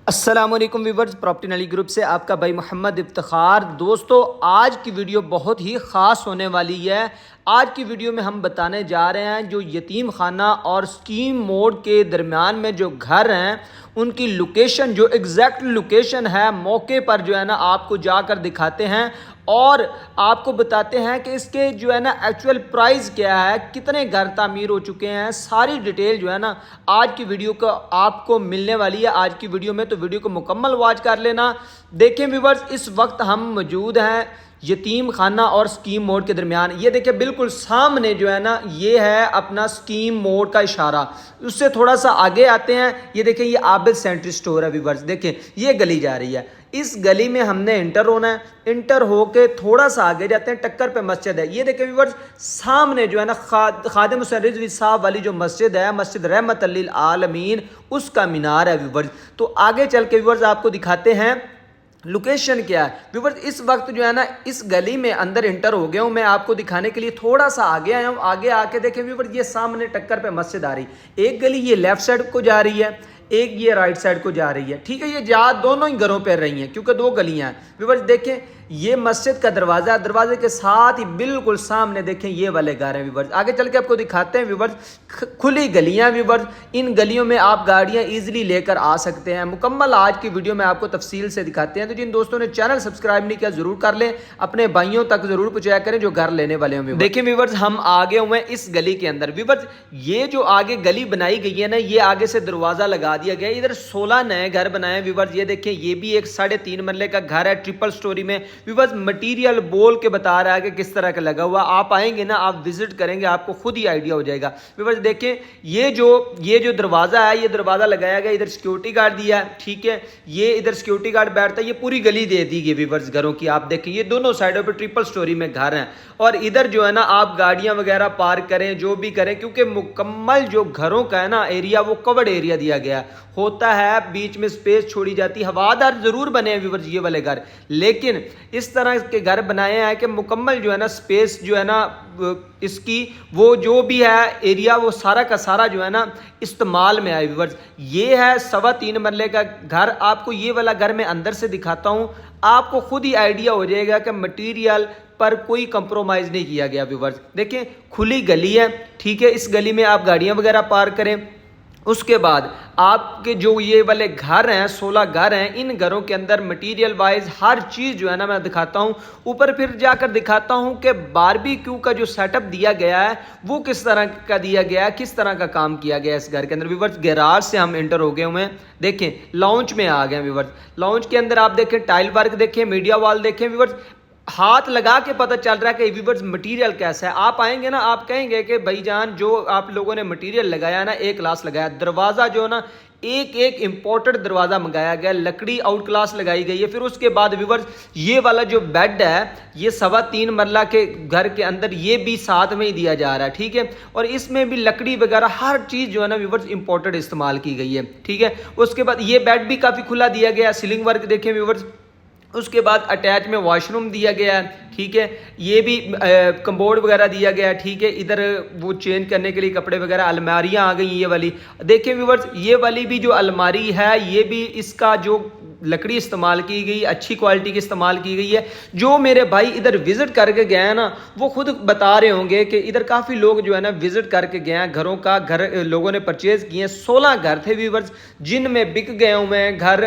अस्सलाम वालेकुम viewers, property नाली ग्रुप से आपका भाई मोहम्मद इफ्तिखार। दोस्तों, आज की वीडियो बहुत ही ख़ास होने वाली है। आज की वीडियो में हम बताने जा रहे हैं जो यतीम खाना और स्कीम मोड के दरमियान में जो घर हैं उनकी लोकेशन, जो एग्जैक्ट लोकेशन है, मौके पर जो है ना आपको जाकर दिखाते हैं और आपको बताते हैं कि इसके जो है ना एक्चुअल प्राइस क्या है, कितने घर तामीर हो चुके हैं। सारी डिटेल जो है ना आज की वीडियो को आपको मिलने वाली है आज की वीडियो में, तो वीडियो को मुकम्मल वॉच कर लेना। देखें व्यूवर्स, इस वक्त हम मौजूद हैं यतीम खाना और स्कीम मोड के दरमियान। ये देखिए बिल्कुल सामने जो है ना ये है अपना स्कीम मोड का इशारा। उससे थोड़ा सा आगे आते हैं, ये देखें ये आबिद सेंट्री स्टोर है व्यूवर्स। देखें ये गली जा रही है, इस गली में हमने इंटर होना है। इंटर होके थोड़ा सा आगे जाते हैं, टक्कर पे मस्जिद है। ये देखें व्यूवर्स, सामने जो है ना खादिम हुसैन रिजवी साहब वाली जो मस्जिद है, मस्जिद रहमत लिल आलमीन, उसका मीनार है व्यूवर्स। तो आगे चल के व्यूवर्स आपको दिखाते हैं लोकेशन क्या है। व्यूवर्स, इस वक्त जो है ना इस गली में अंदर इंटर हो गया हूँ मैं, आपको दिखाने के लिए थोड़ा सा आगे आया हूँ। आगे आके देखें व्यूवर्स, ये सामने टक्कर पे मस्जिद आ रही, एक गली ये लेफ्ट साइड को जा रही है, एक ये राइट साइड को जा रही है। ठीक है, ये जा दोनों ही घरों पर रही हैं क्योंकि दो गलियां हैं। व्यूवर्स देखें, ये मस्जिद का दरवाजा है, दरवाजे के साथ ही बिल्कुल सामने देखें ये वाले घर हैं व्यूवर्स। आगे चल के आपको दिखाते हैं व्यूवर्स, खुली गलियां व्यूवर्स। इन गलियों में आप गाड़ियां इजीली लेकर आ सकते हैं। मुकम्मल आज की वीडियो में आपको तफसील से दिखाते हैं। तो जिन दोस्तों ने चैनल सब्सक्राइब नहीं किया जरूर कर लें, अपने भाइयों तक जरूर पहुंचाया करें जो घर लेने वाले हों। देखिए व्यूवर्स, हम आगे हुए इस गली के अंदर। व्यूवर्स, ये जो आगे गली बनाई गई है ना, ये आगे से दरवाजा लगा दिया गया। इधर 16 नए घर बनाए व्यूवर्स। ये देखें, ये भी एक 3.5 मरले का घर है, ट्रिपल स्टोरी में। व्यूवर्स, मटेरियल बोल के बता रहा है कि किस तरह का लगा हुआ। आप आएंगे ना, आप विजिट करेंगे, आपको खुद ही आइडिया हो जाएगा। व्यूवर्स देखें, ये जो दरवाजा है, ये दरवाजा लगाया गया, इधर सिक्योरिटी गार्ड दिया है। ठीक है, ये इधर सिक्योरिटी गार्ड बैठता है। ये पूरी गली दे दी गई व्यूवर्स घरों की। आप देखें, ये दोनों साइडों पे ट्रिपल स्टोरी में घर हैं और इधर जो है ना आप गाड़ियां वगैरह पार्क करें, जो भी करें, क्योंकि मुकम्मल जो घरों का है ना एरिया, वो कवर्ड एरिया दिया गया होता है। बीच में स्पेस छोड़ी जाती है। हवादार जरूर बने हैं व्यूवर्स ये वाले घर, लेकिन इस तरह के घर बनाए हैं कि मुकम्मल जो है ना स्पेस जो है ना इसकी, वो जो भी है एरिया, वो सारा का सारा जो है ना इस्तेमाल में आए व्यूवर्स। ये है 3.25 मरले का घर। आपको ये वाला घर मैं अंदर से दिखाता हूँ, आपको खुद ही आइडिया हो जाएगा कि मटेरियल पर कोई कंप्रोमाइज नहीं किया गया व्यूवर्स। देखें, खुली गली है। ठीक है, इस गली में आप गाड़ियां वगैरह पार्क करें। उसके बाद आपके जो ये वाले घर हैं, 16 घर हैं, इन घरों के अंदर मटेरियल वाइज हर चीज़ जो है ना मैं दिखाता हूँ। ऊपर फिर जाकर दिखाता हूँ कि बारबेक्यू का जो सेटअप दिया गया है वो किस तरह का दिया गया है, किस तरह का काम किया गया है इस घर के अंदर। व्यूवर्स, गैराज से हम एंटर हो गए हुए हैं। देखें, लॉन्च में आ गए व्यूवर्स। लॉन्च के अंदर आप देखें टाइल वर्क देखें, मीडिया वॉल देखें व्यूवर्स। हाथ लगा के पता चल रहा है कि व्यूवर्स मटेरियल कैसा है। आप आएंगे ना, आप कहेंगे कि भाईजान जो आप लोगों ने मटेरियल लगाया ना, एक क्लास लगाया। दरवाज़ा जो ना एक इंपोर्टेड दरवाज़ा मंगाया गया, लकड़ी आउट क्लास लगाई गई है। फिर उसके बाद व्यूवर्स, ये वाला जो बेड है, ये 3.25 मरला के घर के अंदर ये भी साथ में ही दिया जा रहा है। ठीक है, और इसमें भी लकड़ी वगैरह हर चीज़ जो है ना व्यूवर्स इंपोर्टेड इस्तेमाल की गई है। ठीक है, उसके बाद ये बेड भी काफ़ी खुला दिया गया। सीलिंग वर्क देखें व्यूवर्स। उसके बाद अटैच में वॉशरूम दिया गया है। ठीक है, ये भी कम्बोर्ड वगैरह दिया गया है। ठीक है, इधर वो चेंज करने के लिए कपड़े वगैरह, अलमारियां आ गई ये वाली। देखें व्यूवर्स, ये वाली भी जो अलमारी है, ये भी इसका जो लकड़ी इस्तेमाल की गई, अच्छी क्वालिटी की इस्तेमाल की गई है। जो मेरे भाई इधर विजिट करके गए हैं ना, वो खुद बता रहे होंगे कि इधर काफ़ी लोग जो है ना विजिट करके गए हैं। घरों का घर लोगों ने परचेज किए हैं। 16 घर थे व्यूवर्स, जिनमें बिक गए हुए हैं घर,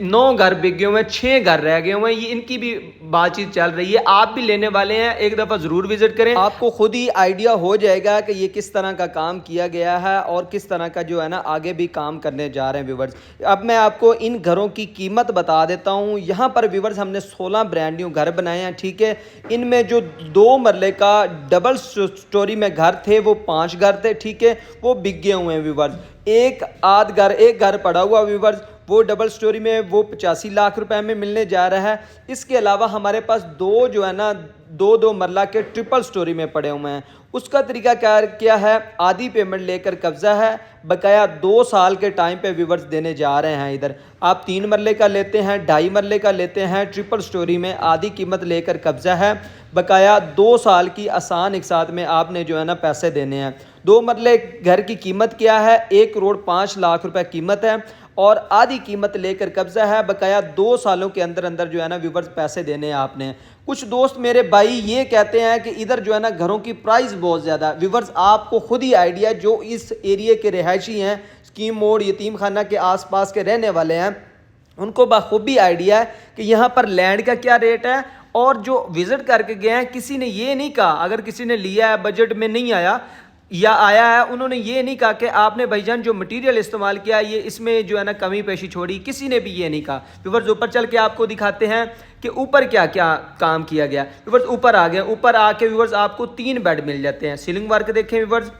9 घर बिक गए हुए हैं, 6 घर रह गए हुए हैं। ये इनकी भी बातचीत चल रही है। आप भी लेने वाले हैं, एक दफ़ा ज़रूर विजिट करें, आपको खुद ही आइडिया हो जाएगा कि ये किस तरह का काम किया गया है और किस तरह का जो है ना आगे भी काम करने जा रहे हैं व्यूवर्स। अब मैं आपको इन घरों की कीमत बता देता हूँ। यहाँ पर व्यूवर्स हमने 16 ब्रांड न्यू घर बनाए हैं। ठीक है, इनमें जो 2 मरले का डबल स्टोरी में घर थे, वो 5 घर थे। ठीक है, वो बिक गए हुए हैं व्यूवर्स। एक घर पड़ा हुआ व्यूवर्स, वो डबल स्टोरी में वो 85 लाख रुपए में मिलने जा रहा है। इसके अलावा हमारे पास दो जो है ना 2 मरला के ट्रिपल स्टोरी में पड़े हुए हैं। उसका तरीका क्या है, आधी पेमेंट लेकर कब्जा है, बकाया 2 साल के टाइम पे व्यूवर्स देने जा रहे हैं। इधर आप 3 मरले का लेते हैं, 2.5 मरले का लेते हैं, ट्रिपल स्टोरी में आधी कीमत लेकर कब्जा है, बकाया 2 साल की आसान एक साथ में आपने जो है ना पैसे देने हैं। 2 मरले घर की कीमत क्या है, 1 करोड़ 5 लाख रुपए कीमत है और आधी कीमत लेकर कब्जा है। बकाया 2 सालों के अंदर अंदर जो है ना व्यूवर्स पैसे देने हैं आपने। कुछ दोस्त मेरे भाई ये कहते हैं कि इधर जो है ना घरों की प्राइस बहुत ज़्यादा है। व्यूवर्स आपको खुद ही आइडिया, जो इस एरिया के रिहायशी हैं, स्कीम मोड़ यतीम खाना के आसपास के रहने वाले हैं, उनको बखूबी आइडिया है कि यहाँ पर लैंड का क्या रेट है। और जो विज़िट करके गए हैं, किसी ने ये नहीं कहा, अगर किसी ने लिया है बजट में नहीं आया या आया है, उन्होंने ये नहीं कहा कि आपने भाईजान जो मटेरियल इस्तेमाल किया ये इसमें जो है ना कमी पेशी छोड़ी, किसी ने भी ये नहीं कहा। व्यूवर्स ऊपर चल के आपको दिखाते हैं कि ऊपर क्या क्या काम किया गया। व्यूवर्स ऊपर आ गए, ऊपर आके व्यूवर्स आपको 3 बेड मिल जाते हैं। सीलिंग वर्क देखें व्यूवर्स,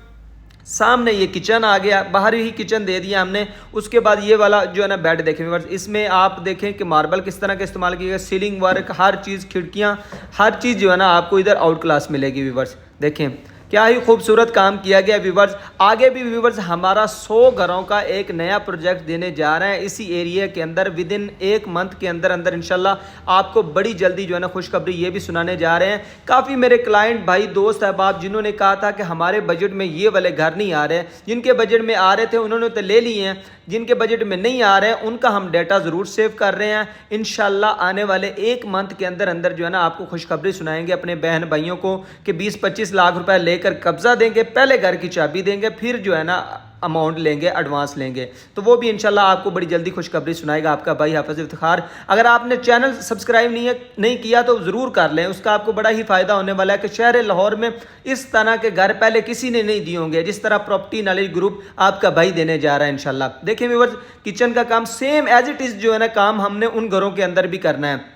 सामने ये किचन आ गया, बाहर ही किचन दे दिया हमने। उसके बाद ये वाला जो है ना बेड देखें व्यूअर्स, इसमें आप देखें कि मार्बल किस तरह का इस्तेमाल किया गया, सीलिंग वर्क, हर चीज़, खिड़कियाँ, हर चीज़ जो है ना आपको इधर आउट क्लास मिलेगी व्यूअर्स। देखें क्या ही खूबसूरत काम किया गया व्यूवर्स। आगे भी व्यूवर्स हमारा 100 घरों का एक नया प्रोजेक्ट देने जा रहे हैं इसी एरिया के अंदर। विद इन 1 मंथ के अंदर अंदर इंशाल्लाह आपको बड़ी जल्दी जो है ना खुशखबरी ये भी सुनाने जा रहे हैं। काफ़ी मेरे क्लाइंट भाई दोस्त अहबाब जिन्होंने कहा था कि हमारे बजट में ये वाले घर नहीं आ रहे, जिनके बजट में आ रहे थे उन्होंने तो ले लिए हैं, जिनके बजट में नहीं आ रहे हैं उनका हम डाटा ज़रूर सेव कर रहे हैं। इंशाल्लाह आने वाले 1 मंथ के अंदर अंदर जो है ना आपको खुशखबरी सुनाएंगे अपने बहन भाइयों को कि 20-25 लाख रुपए लेकर कब्जा देंगे, पहले घर की चाबी देंगे, फिर जो है ना अमाउंट लेंगे, एडवांस लेंगे। तो वो भी इंशाल्लाह आपको बड़ी जल्दी खुशखबरी सुनाएगा आपका भाई हाफिज इफ्तिखार। अगर आपने चैनल सब्सक्राइब नहीं किया तो ज़रूर कर लें, उसका आपको बड़ा ही फ़ायदा होने वाला है कि शहर लाहौर में इस तरह के घर पहले किसी ने नहीं दिए होंगे जिस तरह प्रॉपर्टी नॉलेज ग्रुप आपका भाई देने जा रहा है इंशाल्लाह। देखिए व्यूअर्स, किचन का काम सेम एज इट इज़ जो है ना काम हमने उन घरों के अंदर भी करना है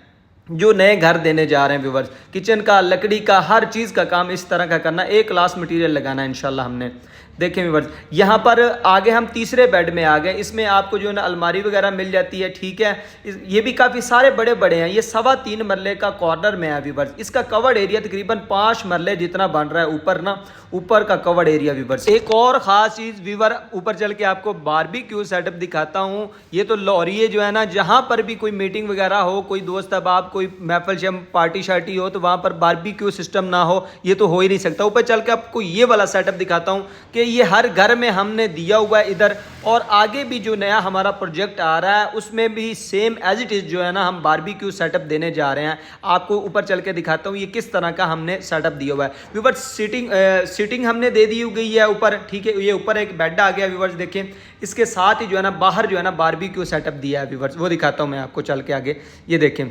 जो नए घर देने जा रहे हैं व्यूवर्स। किचन का, लकड़ी का, हर चीज़ का काम इस तरह का करना, एक क्लास मटेरियल लगाना है इंशाल्लाह हमने। देखें व्यूवर्स, यहाँ पर आगे हम तीसरे बेड में आ गए। इसमें आपको जो है ना अलमारी वगैरह मिल जाती है, ठीक है। ये भी काफ़ी सारे बड़े बड़े हैं। ये 3.25 मरले का कॉर्नर में है व्यूवर्स। इसका कवर्ड एरिया तकरीबन 5 मरले जितना बन रहा है ऊपर ना, ऊपर का कवर्ड एरिया व्यूवर्स। एक और ख़ास चीज़ व्यूवर, ऊपर चल के आपको बारबेक्यू सेटअप दिखाता हूँ। ये तो लॉरी जो है ना, जहाँ पर भी कोई मीटिंग वगैरह हो, कोई दोस्त अहबाब, कोई महफिल शम पार्टी शार्टी हो, तो वहाँ पर बारबेक्यू सिस्टम ना हो ये तो हो ही नहीं सकता। ऊपर चल के आपको ये वाला सेटअप दिखाता हूँ कि ये हर घर में हमने दिया हुआ है इधर। और आगे भी जो नया हमारा प्रोजेक्ट आ रहा है उसमें भी सेम एज इट इज़ जो है ना हम बारबेक्यू सेटअप देने जा रहे हैं। आपको ऊपर चल के दिखाता हूँ ये किस तरह का हमने सेटअप दिया हुआ है व्यूवर्स। सीटिंग हमने दे दी गई है ऊपर, ठीक है। ये ऊपर एक बेड आ गया व्यूवर्स, देखें। इसके साथ ही जो है ना बाहर जो है ना बारबेक्यू सेटअप दिया है व्यूवर्स, वो दिखाता हूँ मैं आपको चल के आगे। ये देखें,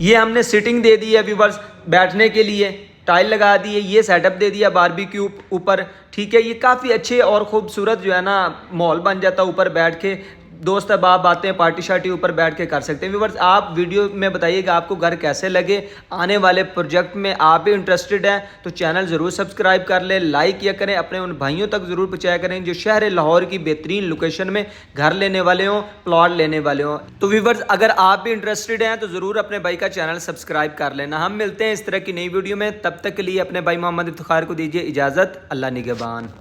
ये हमने सीटिंग दे दी है व्यूवर्स, बैठने के लिए टाइल लगा दी है, ये सेटअप दे दिया बारबेक्यू ऊपर, ठीक है। ये काफ़ी अच्छे और खूबसूरत जो है ना माहौल बन जाता है। ऊपर बैठ के दोस्त अहबाब आते हैं, पार्टी शार्टी ऊपर बैठ के कर सकते हैं व्यूवर्स। आप वीडियो में बताइएगा आपको घर कैसे लगे। आने वाले प्रोजेक्ट में आप भी इंटरेस्टेड हैं तो चैनल ज़रूर सब्सक्राइब कर लें, लाइक किया करें, अपने उन भाइयों तक ज़रूर पहुँचाया करें जो शहर लाहौर की बेहतरीन लोकेशन में घर लेने वाले हों, प्लॉट लेने वाले हों। तो व्यूवर्स अगर आप भी इंटरेस्टेड हैं तो ज़रूर अपने भाई का चैनल सब्सक्राइब कर लेना। हम मिलते हैं इस तरह की नई वीडियो में, तब तक के लिए अपने भाई मोहम्मद इफ्तिखार को दीजिए इजाज़त। अल्लाह निगहबान।